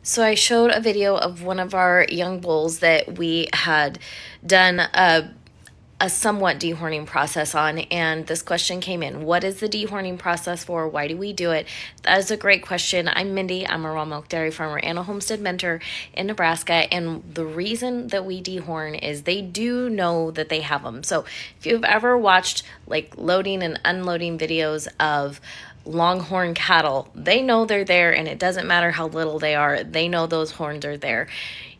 So I showed a video of one of our young bulls that we had done a somewhat dehorning process on, and this question came in: what is the dehorning process for? Why do we do it? That is a great question. I'm Mindy. I'm a raw milk dairy farmer and a homestead mentor in Nebraska, and the reason that we dehorn is they do know that they have them. So if you've ever watched like loading and unloading videos of longhorn cattle, they know they're there, and it doesn't matter how little they are, they know those horns are there.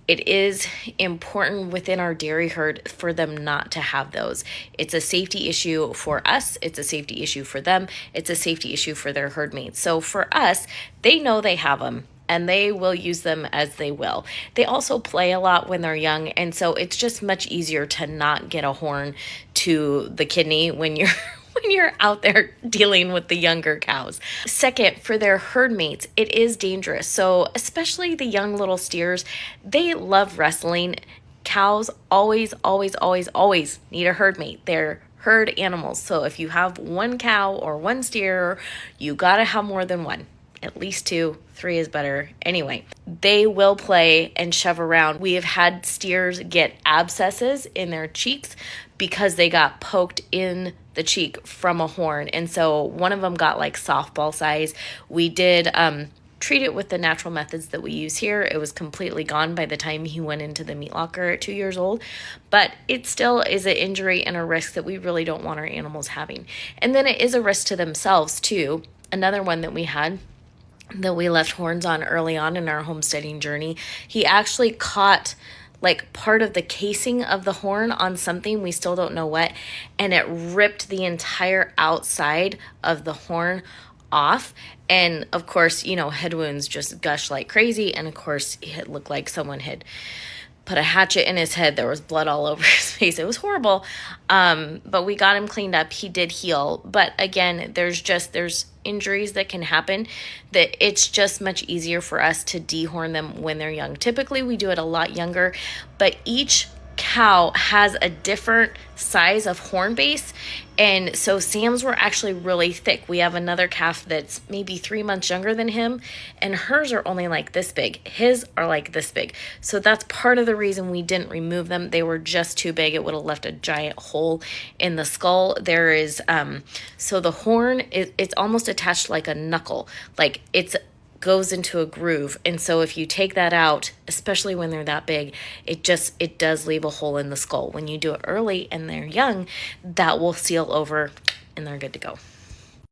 It is important within our dairy herd for them not to have those. It's a safety issue for us, it's a safety issue for them, it's a safety issue for their herd mates. So for us, they know they have them and they will use them as they will. They also play a lot when they're young, and so it's just much easier to not get a horn to the kidney when you're when you're out there dealing with the younger cows. Second, for their herd mates, it is dangerous. So especially the young little steers, they love wrestling. Cows always, always, always, always need a herd mate. They're herd animals. So if you have one cow or one steer, you gotta have more than one. At least two, three is better. Anyway, they will play and shove around. We have had steers get abscesses in their cheeks because they got poked in the cheek from a horn. And so one of them got like softball size. We did treat it with the natural methods that we use here. It was completely gone by the time he went into the meat locker at 2 years old, but it still is an injury and a risk that we really don't want our animals having. And then it is a risk to themselves too. Another one that we had that we left horns on early on in our homesteading journey, he actually caught like part of the casing of the horn on something, we still don't know what, and it ripped the entire outside of the horn off. And of course, you know, head wounds just gush like crazy, and of course it looked like someone had put a hatchet in his head. There was blood all over his face. It was horrible. But we got him cleaned up. He did heal. But again, there's injuries that can happen that it's just much easier for us to dehorn them when they're young. Typically, we do it a lot younger, but each cow has a different size of horn base, and so Sam's were actually really thick. We have another calf that's maybe 3 months younger than him, and hers are only like this big. His are like this big. So that's part of the reason we didn't remove them. They were just too big. It would have left a giant hole in the skull. There is so the horn it's almost attached like a knuckle, like it's goes into a groove. And so if you take that out, especially when they're that big, it does leave a hole in the skull. When you do it early and they're young, that will seal over and they're good to go.